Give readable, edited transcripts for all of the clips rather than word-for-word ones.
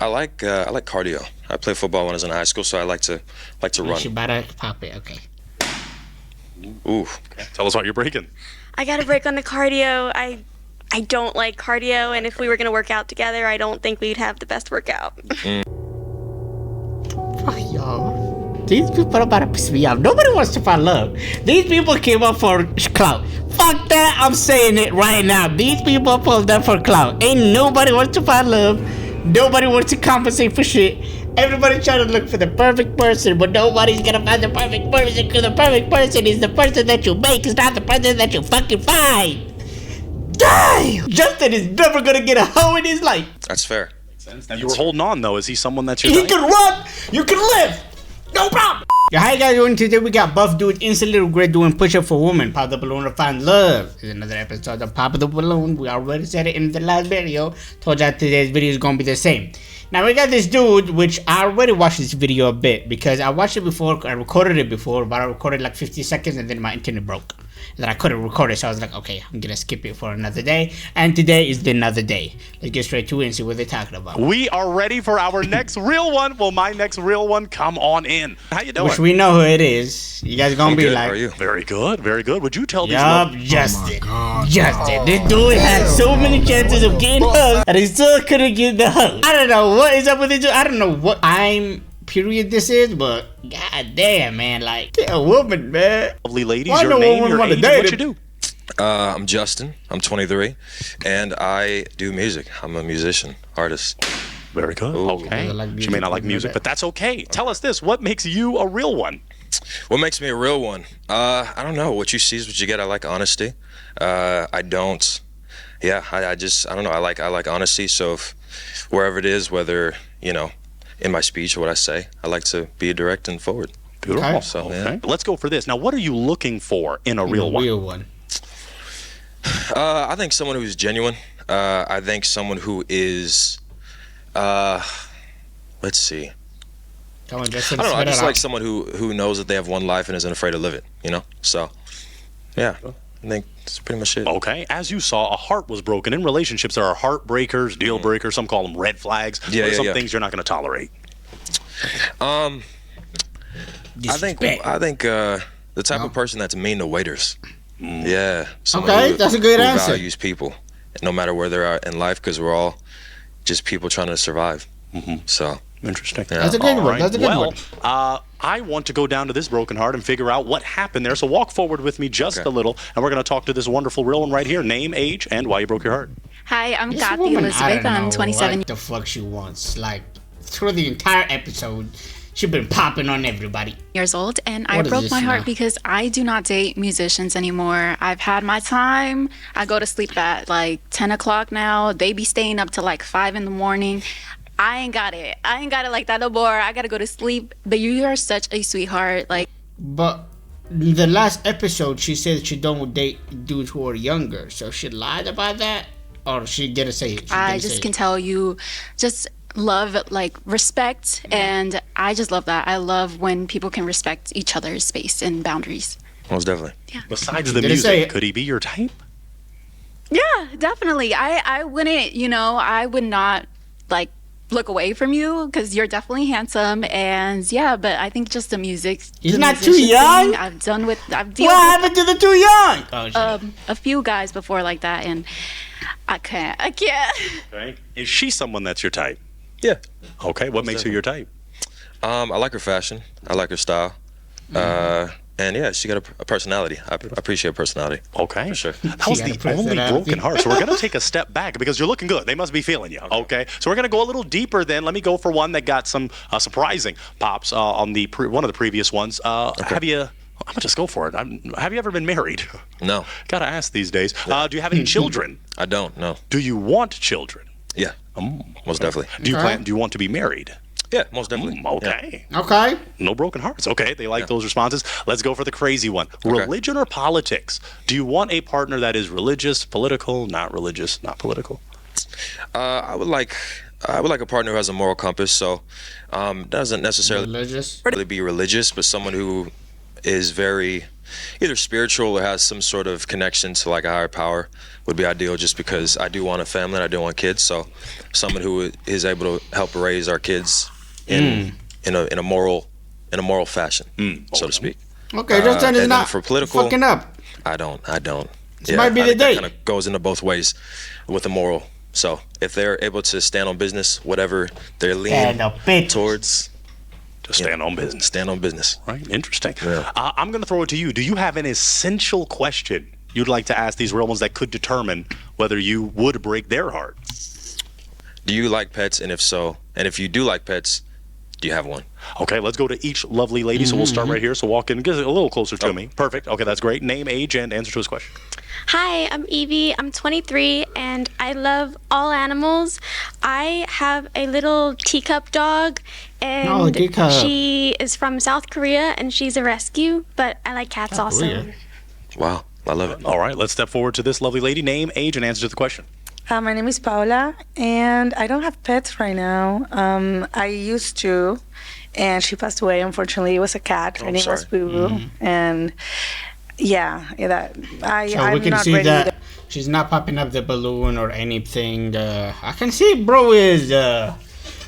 I like cardio. I played football when I was in high school, so I like to run. You better pop it, okay. Ooh. Okay. Tell us what you're breaking. I got a break on the cardio. I don't like cardio, and if we were gonna work out together, I don't think we'd have the best workout. Fuck y'all. These people are about to piss me off. Nobody wants to find love. These people came up for clout. Fuck that, I'm saying it right now. These people pulled up for clout. Ain't nobody wants to find love. Nobody wants to compensate for shit. Everybody trying to look for the perfect person, but nobody's gonna find the perfect person, because the perfect person is the person that you make. It's not the person that you fucking find. Damn! Justin is never gonna get a hoe in his life. That's fair. You were holding on, though. Is he someone that's your He type? can run, you can live. No problem. Yo, how you guys doing today? We got Buff Dude, Instant Little Great doing Push Up for Woman. Pop the balloon to find love. This is another episode of Pop the Balloon. We already said it in the last video. Told y'all today's video is gonna be the same. Now we got this dude, which I already watched this video a bit because I watched it before, I recorded it before, but I recorded like 50 seconds and then my internet broke. And then I couldn't record it, so I was like, okay, I'm gonna skip it for another day. And today is another day. Let's get straight to it and see what they're talking about. We are ready for our next real one. Well, my next real one, come on in. How you doing? Which we know who it is. You guys gonna be Good. like, How are you? Very good, very good. Would you tell these yup, Justin. Justin. This dude had so many chances of getting hugged that he still couldn't get the hug. I don't know what is up with this dude. I don't know what period this is, but god damn, man, like, get a woman, man. lovely ladies, Why your no name, woman your wanna age, date and what him? you do. I'm Justin. I'm 23, and I do music. I'm a musician, artist. Very good. Ooh. Okay. I like She music, may not like you know music, that. but that's okay. Tell us this. What makes you a real one? What makes me a real one? I don't know. What you see is what you get. I like honesty. I don't. Yeah, I don't know. I like honesty. So if, wherever it is, whether in my speech or what I say, I like to be direct and forward. Beautiful. Okay. So, Okay. Let's go for this. Now, what are you looking for in a real one? Real one. I think someone who's genuine. I think someone who is. Let's see. Come on, Justin. I don't know. I spit it just out. like someone who knows that they have one life and isn't afraid to live it. So, yeah. I think that's pretty much it. Okay. As you saw, a heart was broken. In relationships, there are heartbreakers, deal breakers. Some call them red flags. Yeah, What are yeah, some yeah. things you're not going to tolerate? I think the type No. of person that's mean to waiters. Yeah. someone Okay, that's a good who answer. values people, no matter where they're at in life, because we're all just people trying to survive. So Interesting. Yeah. That's a good All one. right. That's a good well, one. I want to go down to this broken heart and figure out what happened there. So walk forward with me just Okay. a little, and we're going to talk to this wonderful real one right here. Name, age, and why you broke your heart. Hi, I'm This Kathy woman, I Elizabeth. don't I'm know 27. What the fuck she wants? Like, through the entire episode, she been popping on everybody. years old, and I What is broke this my heart now? because I do not date musicians anymore. I've had my time. I go to sleep at like 10 o'clock now. They be staying up till like 5 in the morning. I ain't got it. I ain't got it like that no more. I gotta go to sleep. But you are such a sweetheart. Like, But the last episode, she said she don't date dudes who are younger. So she lied about that, or she didn't say it. She I didn't say just it. can tell you just love, like respect, and I just love that. I love when people can respect each other's space and boundaries. most definitely. Besides the Did it say music, it? could he be your type? Yeah, definitely. I wouldn't, I would not like look away from you because you're definitely handsome, and yeah, but I think just the music. He's the not too musician young? thing, I've dealt What with happened to the too young? Oh, shit. a few guys before like that, and I can't. Okay. Is she someone that's your type? Yeah. Okay. What makes her your type? I like her fashion. I like her style. And yeah, she got a personality. I appreciate her personality. Okay. For sure. That was got a the only personality. broken heart. So we're going to take a step back because you're looking good. They must be feeling you. Okay. So we're going to go a little deeper then. Let me go for one that got some surprising pops on the one of the previous ones. Have you... I'm going to just go for it. Have you ever been married? No, Got to ask these days. Do you have any children? I don't. No. Do you want children? Yeah. Most definitely. Do you Okay. Do you want to be married? Yeah, most definitely. Okay. Okay. No broken hearts. Okay, they like those responses. Let's go for the crazy one. Religion or politics? Do you want a partner that is religious, political, not religious, not political? I would like a partner who has a moral compass. So doesn't necessarily Religious. really be religious, but someone who is very either spiritual or has some sort of connection to like a higher power would be ideal, just because I do want a family and I do want kids. So someone who is able to help raise our kids in a moral fashion, so to speak. Okay, Justin is and then not for political, fucking up. I don't. This might be the day. That kind of goes into both ways with the moral. So if they're able to stand on business, whatever they're leaning towards, To stand on business. stand on business. Right. Interesting. Yeah. I'm going to throw it to you. Do you have an essential question you'd like to ask these real ones that could determine whether you would break their heart? Do you like pets? And if so, and if you do like pets, do you have one? Okay, let's go to each lovely lady. So we'll start right here. So walk in, get a little closer to me. Perfect. Okay, that's great. Name, age, and answer to his question. Hi, I'm Evie. I'm 23 and I love all animals. I have a little teacup dog and teacup. she is from South Korea and she's a rescue, but I like cats also. Korea. Wow, I love it. All right, let's step forward to this lovely lady. Name, age, and answer to the question. My name is Paula, and I don't have pets right now. I used to, and she passed away. Unfortunately, it was a cat. Her name was sorry. Boo Boo, and that So I'm we can not see ready. that she's not popping up the balloon or anything. I can see bro is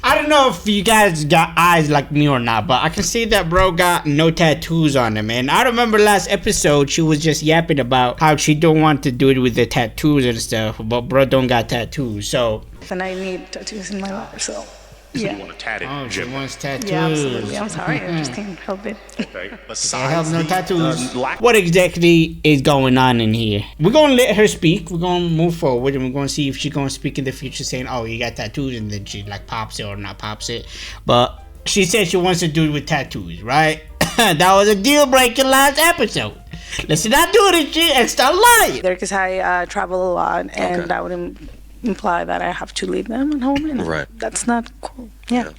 I don't know if you guys got eyes like me or not, but I can see that bro got no tattoos on him. And I remember last episode she was just yapping about how she don't want to do it with the tattoos and stuff, but bro don't got tattoos. So And I need tattoos in my life, so You yeah. want to tat it, oh, she Jim. wants tattoos. Yeah, absolutely. I'm sorry, I just can't help it. Okay. I have Besides no the, tattoos. lack What exactly is going on in here? We're gonna let her speak. We're gonna move forward and we're gonna see if she's gonna speak in the future saying, oh, you got tattoos, and then she like pops it or not pops it. But she said she wants to do it with tattoos, right? That was a deal breaker last episode. Let's not do this shit and start lying. There, because I travel a lot, and Okay. that would imply that I have to leave them at home, and Right. that's not cool. Yeah.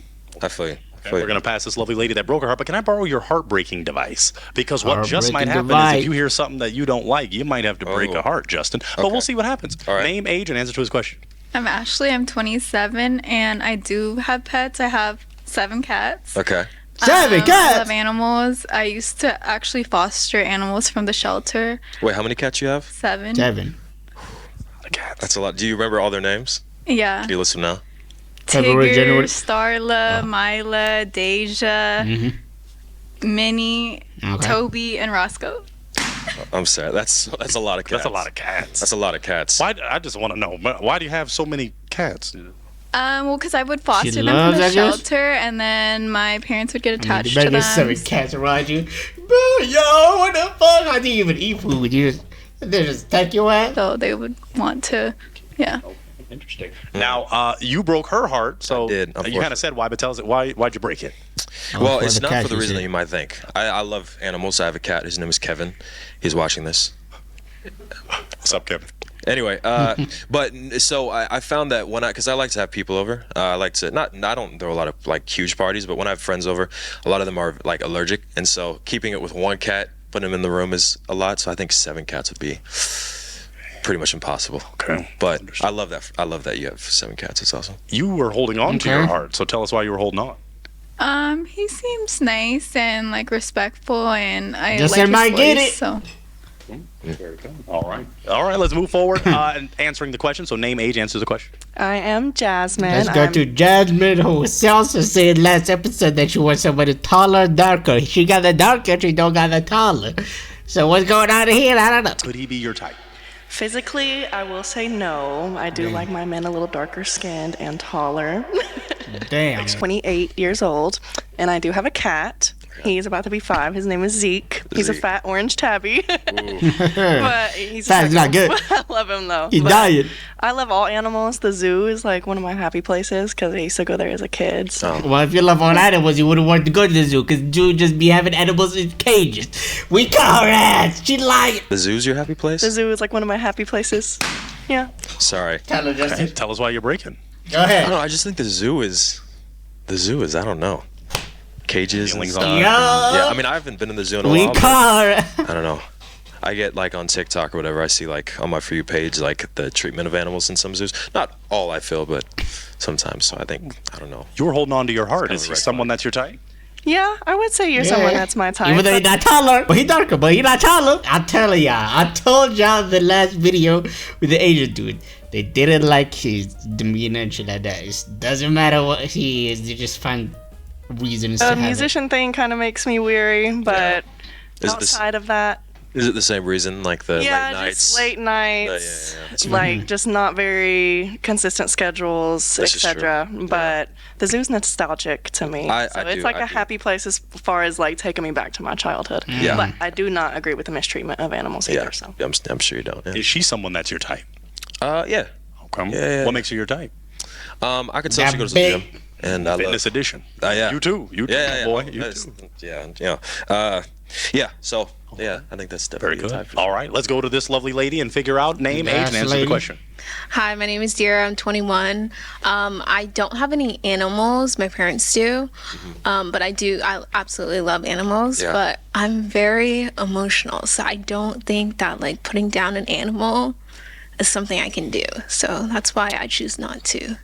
I feel you. Okay, we're going to pass this lovely lady that broke her heart, but can I borrow your heartbreaking device? Because what just might Heartbreaking happen is device. if you hear something that you don't like, you might have to break Oh. a heart, Justin. But Okay. we'll see what happens. All right. Name, age, and answer to his question. I'm Ashley. I'm 27, and I do have pets. I have 7 cats. Okay. 7 I cats. love animals. I used to actually foster animals from the shelter. Wait, how many cats you have? 7. 7. The cats. That's a lot. Do you remember all their names? Yeah. Do you listen now? February, Tigger, January. Starla, Mila, Deja, Minnie, Okay. Toby, and Roscoe. I'm sorry. That's a lot of cats. That's a lot of cats. That's a lot of cats. Why? I just want to know. Why do you have so many cats? Well, because I would foster them loves, from the I guess? shelter, and then my parents would get attached You better to get them. 7 cats around you. Bro, yo, what the fuck? How do you even eat food? They just take your ass? So they would want to, yeah. Interesting. Now, you broke her heart, so I did, you kind unfortunately. of said why, but tell us why'd you break it? Well, for it's the not cat, for the you reason said. that you might think. I love animals. I have a cat. His name is Kevin. He's watching this. What's up, Kevin? Anyway, but so I found that because I like to have people over. I like to I don't throw a lot of like huge parties, but when I have friends over, a lot of them are like allergic, and so keeping it with one cat, putting him in the room is a lot. So I think 7 cats would be pretty much impossible. Okay. But I love that. I love that you have 7 cats. It's awesome. You were holding on to Okay. your heart, so tell us why you were holding on. He seems nice and like respectful, and I Just like his might get voice, it. So All right, let's move forward and answering the question. So name, age, answer the question. I am Jasmine. Let's go I'm- to Jasmine, who also said last episode that she wants somebody taller, darker. She got the darker, she don't got the taller. So what's going on here? I don't know. Could he be your type? Physically, I will say no. I do like my men a little darker skinned and taller. Damn. 28 years old, and I do have a cat. He's about to be 5. His name is Zeke. He's a Zeke. fat orange tabby. But he's Fat's not good. I love him though. He's But dying. I love all animals. The zoo is like one of my happy places because I used to go there as a kid. So. Well, if you love all animals, you wouldn't want to go to the zoo, because zoo just be having animals in cages. We call her ass. She lying. The zoo's your happy place? The zoo is like one of my happy places. Yeah. Sorry. Tell her, Okay, Justin. tell us why you're breaking. Go I don't ahead. know. I just think the zoo is. I don't know. Cages and Feelings stuff. on- Yeah, I mean, I haven't been in the zoo in a We while. but call her. I don't know. I get like on TikTok or whatever, I see like on my For You page like the treatment of animals in some zoos. Not all I feel, but sometimes. So I think, I don't know. You were holding on to your heart. kind Is of a he red someone flag. that's your type? Yeah, I would say you're someone that's my type. Even though he's not taller, but he's darker, but he's not taller. I'm telling y'all. I told y'all the last video with the Asian dude. They didn't like his demeanor and shit like that. It doesn't matter what he is. They just find reasons to The have it. musician thing kind of makes me weary, but outside of that, Is it the same reason, like the late nights? just late nights, Yeah. like just not very consistent schedules, This is true. etc. But the zoo's nostalgic to me, so it's like a happy place as far as like taking me back to my childhood. Yeah. But I do not agree with the mistreatment of animals either. So I'm sure you don't. Yeah. Is she someone that's your type? Yeah. Okay. Yeah. What makes her your type? I could tell That she goes big- to the gym, and I Fitness love. edition. Yeah. You too. You too, Yeah, boy. yeah. You That's- too. Yeah. So yeah, I think that's Very definitely a good. type. All right, let's go to this lovely lady and figure out name, age, and Last answer the lady. question. Hi, my name is Dira. I'm 21. I don't have any animals. My parents do. But I absolutely love animals. Yeah. But I'm very emotional. So I don't think that like putting down an animal is something I can do. So that's why I choose not to.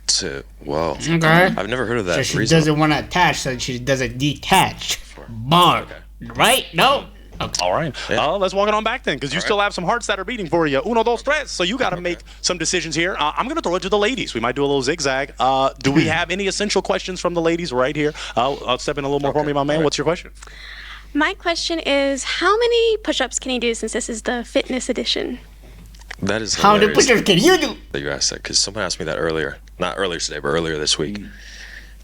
Whoa. Okay. I've never heard of that So she reason. doesn't want to attach, so she doesn't detach. Bar. Right? No? Okay. All right. Let's walk it on back then, because you still have some hearts that are beating for you. Uno, dos, tres. So you got to make some decisions here. I'm going to throw it to the ladies. We might do a little zigzag. Do we have any essential questions from the ladies right here? I'll step in a little more for me, my man. What's your question? My question is, how many push-ups can you do since this is the fitness edition? That is How many hilarious push-ups can you do? that you asked that, because someone asked me that earlier. Not earlier today, but earlier this week.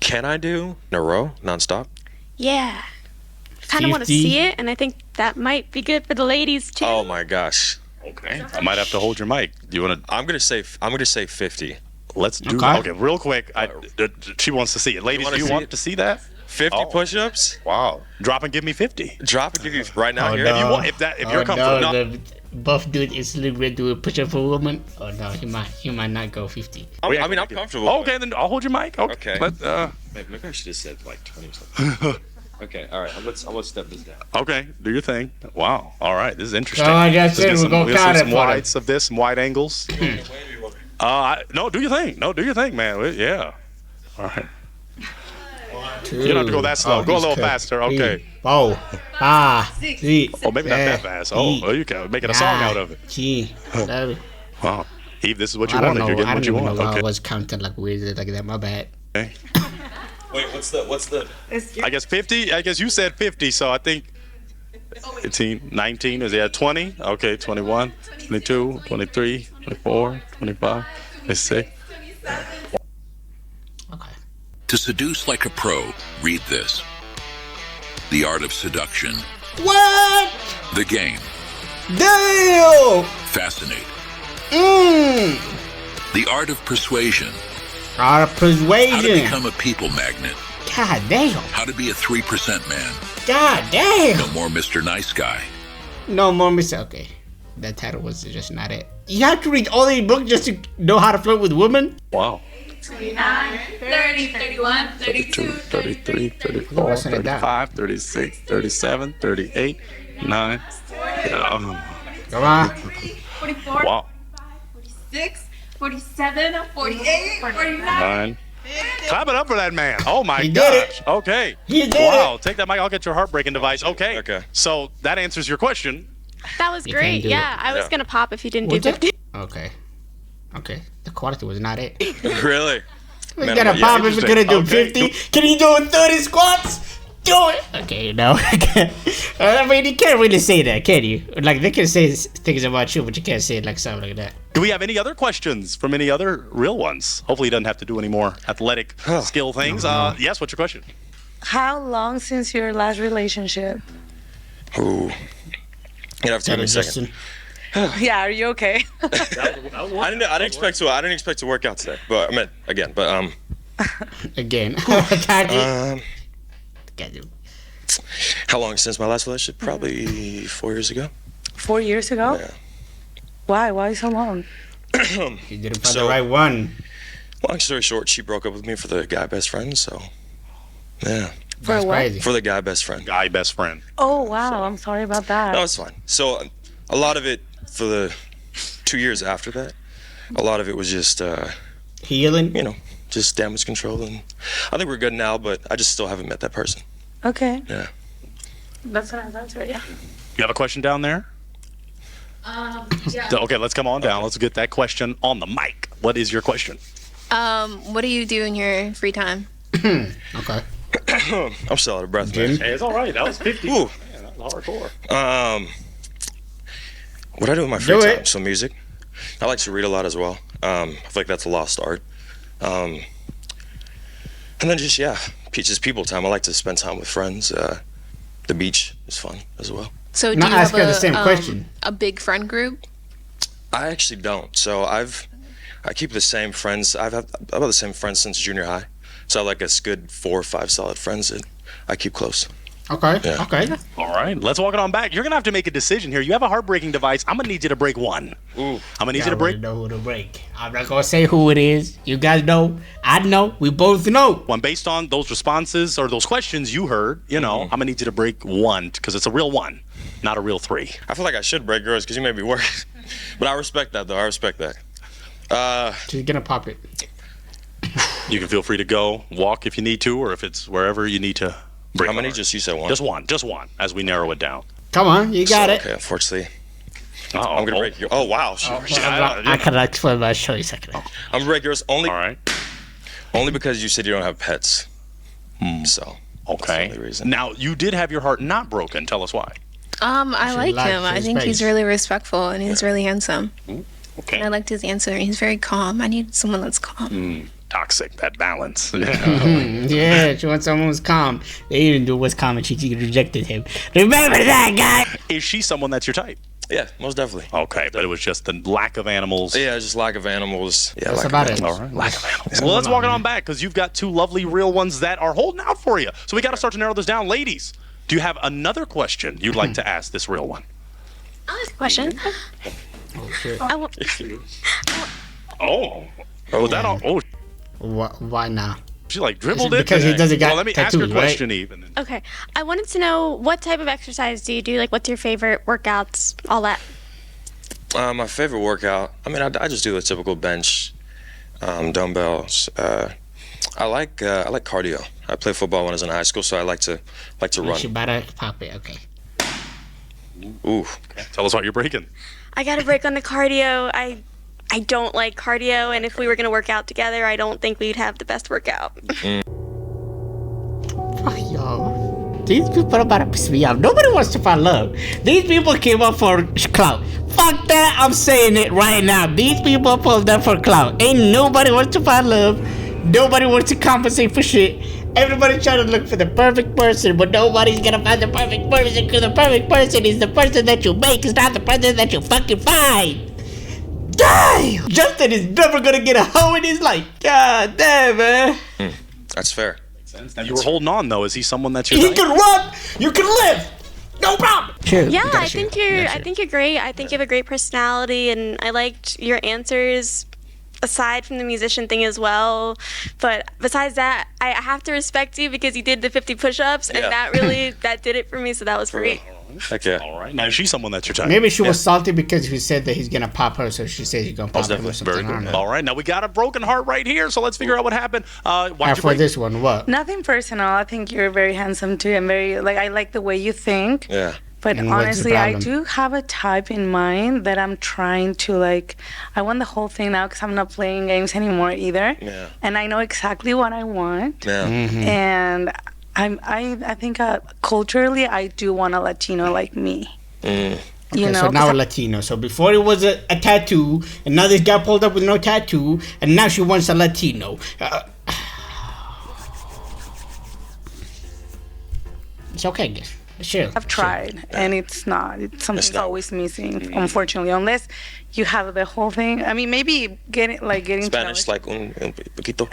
Can I do in a row, nonstop? Yeah. Kind of want to 50? see it, and I think that might be good for the ladies too. Oh my gosh. Okay. I might have to hold your mic. Do you want to? I'm gonna say 50. Let's do. Okay. Okay, real quick. She wants to see it. Ladies, wanna do you see want it? to see that? 50 Oh. push-ups. Wow. Drop and give me 50. Drop and give you right now. Oh, here. no. If you want, if you're comfortable. No, the buff dude is literally doing a push-up for a woman. Oh no, he might not go 50. I mean, I'm comfortable. Okay, then I'll hold your mic. Okay. Okay. But, Maybe I should have said like 20 or something. Okay, all right. Let's step this down. okay, do your thing. Wow. All right, this is interesting. Oh, I just Let's said get we're some, gonna let's count get it some for them. wides of this, some wide angles. No, do your thing. No, do your thing, man. Yeah. All right. You don't have to go that slow. Go a little faster. Okay. 4, 5, 6. Oh, maybe not that fast. Oh, you can make it a song out of it. 10, 11. Wow. Eve, this is what you I don't wanted. know. You're I getting what don't you even know want. why I Okay. was counting like weird like that. My bad. Okay. Wait, what's the? I guess 50. I guess you said 50, so I think 18, 19. Is it 20? Okay, 21, 22, 23, 24, 25, 26. Okay. To seduce like a pro, read this. The Art of Seduction. What? The Game. Damn! Fascinate. Mmm. The Art of Persuasion. Our How to persuasion. become a people magnet. God damn. How to be a 3% man. God damn. No more Mr. Nice Guy. No more Mr. Okay. That title was just not it. You have to read all these books just to know how to flirt with women? Wow. 29, 30, 31, 32, 33, 34, Wasn't it that? 35, 36, 37, 38, 9. Come on. 44, Wow. 46, 47, 48, 49. 9. Clap it up for that man. Oh my He did gosh. it. Okay. He did Wow. it. Take that mic. I'll get your heartbreaking device. Okay. Okay. So that answers your question. That was You great. can do Yeah, it. I was Yeah. gonna pop if you didn't do What's it? 50. Okay. Okay. The quality was not it. Really? We Man, gotta yeah, pop if we're gonna do Okay. 50. Can you do 30 squats? Do it. Okay, no. I mean, you can't really say that, can you? Like, they can say things about you, but you can't say like something like that. Do we have any other questions from any other real ones? Hopefully he doesn't have to do any more athletic skill things. Yes, what's your question? How long since your last relationship? Ooh. You have to give me a second. Yeah, are you okay? I didn't expect to work out today, but I mean again. But Again. how long since my last relationship? Probably 4 years ago. 4 years ago? Yeah. Why? Why so long? You didn't find So- the right one. Long story short, she broke up with me for the guy best friend. So, yeah, For That's what? crazy. for the guy best friend. Guy best friend. Oh, wow. I'm sorry about that. No, it's fine. So, a lot of it for the 2 years after that, a lot of it was just, Healing. just damage control. And I think we're good now, but I just still haven't met that person. Okay. Yeah. That's what I thought. Yeah. You have a question down there? Yeah. Okay, let's come on down. Let's get that question on the mic. What is your question? What do you do in your free time? Okay. I'm still out of breath, man. Hey, it's all right. That was 50. Ooh. Man, that was hardcore. What I do in my free Do time? it. So music. I like to read a lot as well. I feel like that's a lost art. And then just people time. I like to spend time with friends. The beach is fun as well. So do Not you have ask her the same question. a big friend group? I actually don't. So I keep the same friends. I've had about the same friends since junior high. So I have like a good 4 or 5 solid friends that I keep close. Okay. Yeah. Okay. All right, let's walk it on back. You're going to have to make a decision here. You have a heartbreaking device. I'm going to need you to break one. Ooh. I'm going to need you to I break know who to break. I'm not gonna say who it is. You guys know. I know. We both know. one. Based on those responses or those questions you heard, I'm going to need you to break one because it's a real one, not a real 3. I feel like I should break yours because you made me work. But I respect that, though. I respect that. She's gonna pop it. You can feel free to go, walk if you need to, or if it's wherever you need to break. How many? one. Just you said one. Just one, as we narrow it down. Come on, you got it. Okay, unfortunately, Uh-oh. I'm gonna break yours. Oh wow, I cannot explain my choice. I'm gonna break yours only All right. only because you said you don't have pets. So that's the Okay. only reason. Now, you did have your heart not broken. Tell us why. I like likes him. I his think face. he's really respectful and he's really handsome. Okay. And I liked his answer. He's very calm. I need someone that's calm. Toxic, that balance. Yeah, she wants someone who's calm. They didn't do what's calm and she rejected him. Remember that, guy? Is she someone that's your type? Yeah, most definitely. Okay, but it was just the lack of animals. Yeah, just lack of animals. Yeah, That's lack about of it. animals. All right, lack of animals. Well, let's walk it on back because you've got 2 lovely real ones that are holding out for you. So we got to start to narrow this down. Ladies, do you have another question you'd like to ask this real one? Question. Oh, shit. I w- Oh. Was that all? Oh, Why not? she like dribbled it. Because he doesn't got Well, let me ask your tattoos, right? question, Eve. okay. I wanted to know what type of exercise do you do? Like, what's your favorite workouts? All that. My favorite workout. I mean, I just do the typical bench, dumbbells. I like cardio. I played football when I was in high school, so I like to run. She better pop it. Okay. Ooh. Tell us what you're breaking. I got to break on the cardio. I don't like cardio, and if we were gonna work out together, I don't think we'd have the best workout. Fuck y'all. These people are about to piss me off. Nobody wants to find love. These people came up for clout. Fuck that. I'm saying it right now. These people pulled up for clout. Ain't nobody wants to find love. Nobody wants to compensate for shit. Everybody trying to look for the perfect person, but nobody's gonna find the perfect person because the perfect person is the person that you make. It's not the person that you fucking find. Damn! Justin is never gonna get a hoe in his life. God damn, man. That's fair. Now, you were holding on, though. Is he someone that's your He type? can run. You can live. No problem. True. Yeah, I think you're great. I think you have a great personality, and I liked your answers. Aside from the musician thing as well, but besides that, I have to respect you because you did the 50 push-ups, and Yeah. that did it for me. So that was great. Heck yeah. All right. Now, is she someone that's your type? Maybe she was salty because he said that he's gonna pop her, so she says he's gonna pop her or definitely. something. Very I don't good. know. All right. Now, we got a broken heart right here, so let's figure out what happened. Why'd And you for break? this one, what? Nothing personal. I think you're very handsome too, and very I like the way you think. Yeah. But And what's the honestly, I problem? do have a type in mind that I'm trying to I want the whole thing now because I'm not playing games anymore either. Yeah. And I know exactly what I want. Yeah. And I think culturally I do want a Latino like me. Okay, You know, so now 'cause a Latino. So before it was a tattoo, and now this guy pulled up with no tattoo, and now she wants a Latino. It's okay, guys. Sure. I've tried, and it's not. It's something's not. always missing, unfortunately, unless you have the whole thing. I mean, maybe getting Spanish, to like un poquito.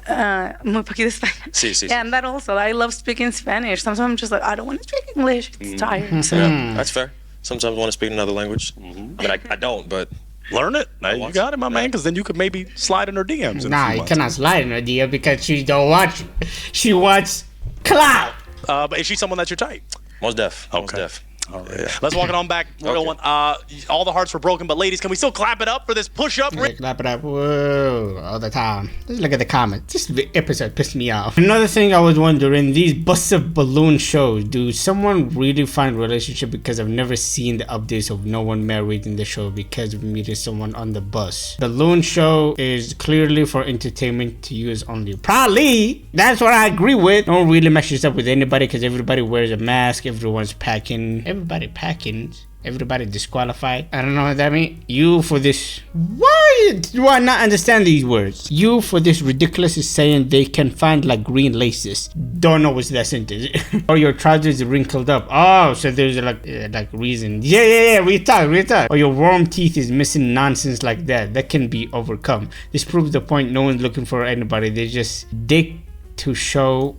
muy poquito Spanish. Sí, sí, sí. And that also, I love speaking Spanish. Sometimes I'm just like, I don't want to speak English. It's tired. So. Yeah, that's fair. Sometimes I want to speak another language. I mean, I don't, but Learn it. Now, you got it, my man, because then you could maybe slide in her DMs. In a Nah, few you months. cannot slide in her DM because she don't want you. She wants clout. But is she someone that's your type? most deaf. Most Okay. deaf. All right. Let's walk it on back. Real one. All the hearts were broken, but ladies, can we still clap it up for this push-up? Yeah, clap it up. Whoa, all the time. Just look at the comments. This episode pissed me off. Another thing I was wondering, these bust of balloon shows, do someone really find relationship? Because I've never seen the updates of no one married in the show because of meeting someone on the bus. Balloon show is clearly for entertainment to use only. Probably. That's what I agree with. No one really meshes up with anybody because everybody wears a mask. Everyone's packing. Everybody packing. Everybody disqualified. I don't know what that means. You for this. Why do I not understand these words? You for this ridiculous is saying they can find like green laces. Don't know what's that sentence. Or your trousers wrinkled up. Oh, so there's like reason. Yeah. Retard. Or your warm teeth is missing nonsense like that. That can be overcome. This proves the point. No one's looking for anybody. They just dig to show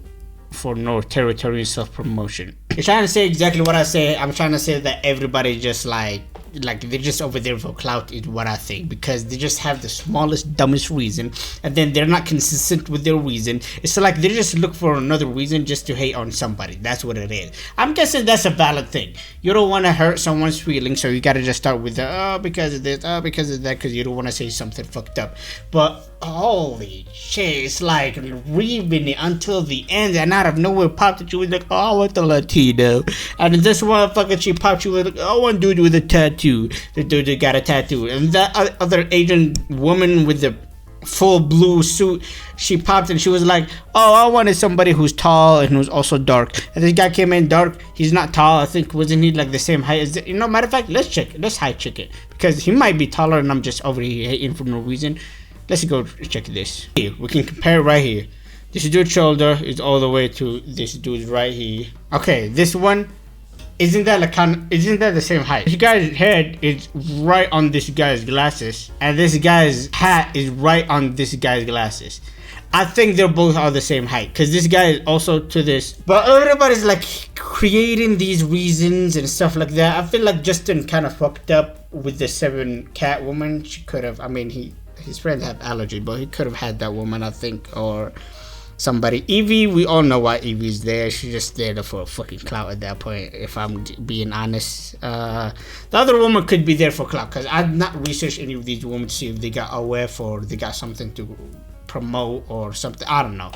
for no territory and self-promotion. You're trying to say exactly what I say. I'm trying to say that everybody just like they're just over there for clout is what I think, because they just have the smallest, dumbest reason, and then they're not consistent with their reason. It's like they just look for another reason just to hate on somebody. That's what it is. I'm guessing that's a valid thing. You don't want to hurt someone's feelings, so you gotta just start with the because of this, because of that, because you don't want to say something fucked up. But holy shit, it's like reading it until the end, and out of nowhere popped at you with like, oh, I want the Latino, and this motherfucker, she popped you with like, oh, one dude with a tattoo. The dude that got a tattoo, and that other Asian woman with the full blue suit, she popped and she was like, oh, I wanted somebody who's tall and who's also dark. And this guy came in dark. He's not tall. I think, wasn't he like the same height as matter of fact, let's high check it, because he might be taller and I'm just over here hating for no reason. Let's go check this. Here, we can compare right here. This dude's shoulder is all the way to this dude's right here. Okay, this one, isn't that the same height? This guy's head is right on this guy's glasses, and this guy's hat is right on this guy's glasses. I think they're both are the same height, because this guy is also to this. But everybody's like creating these reasons and stuff like that. I feel like Justin kind of fucked up with the 7 cat woman. She could have, his friends have allergy, but he could have had that woman, I think, or somebody. Evie, we all know why Evie's there. She's just there for fucking clout at that point, if I'm being honest. The other woman could be there for clout, because I've not researched any of these women to see if they got OF or they got something to promote or something. I don't know.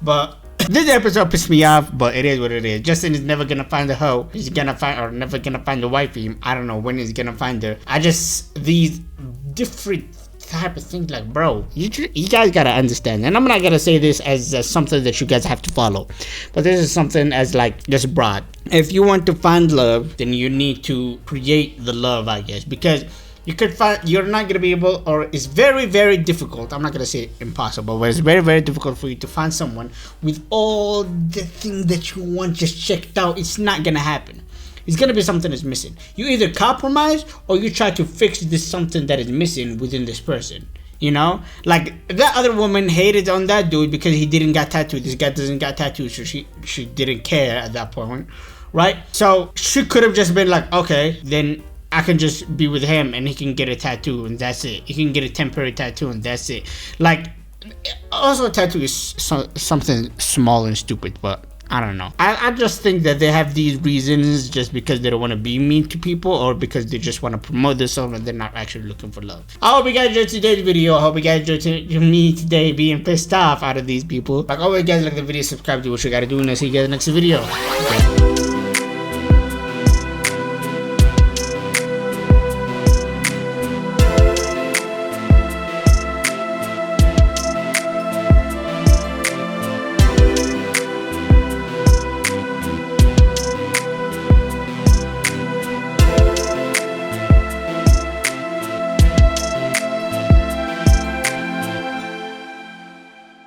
But this episode pissed me off, but it is what it is. Justin is never gonna find a hoe. He's gonna find, or never gonna find a wifey. I don't know when he's gonna find her. These different type of thing, like, bro, you guys gotta understand, and I'm not gonna say this as something that you guys have to follow, but this is something as like just broad. If you want to find love, then you need to create the love, I guess, because you're not gonna be able, or it's very, very difficult. I'm not gonna say impossible, but it's very, very difficult for you to find someone with all the things that you want just checked out. It's not gonna happen. It's gonna be something that's missing. You either compromise or you try to fix this something that is missing within this person. Like that other woman hated on that dude because he didn't got tattooed. This guy doesn't got tattooed, so she didn't care at that point, right? So she could have just been like, okay, then I can just be with him and he can get a tattoo and that's it. He can get a temporary tattoo and that's it. Like, also a tattoo is something small and stupid, but I don't know. I just think that they have these reasons just because they don't want to be mean to people, or because they just want to promote themselves and they're not actually looking for love. I hope you guys enjoyed today's video. I hope you guys enjoyed me today being pissed off out of these people. Like always, guys, like the video, subscribe to what you gotta do, and I'll see you guys in the next video. Okay.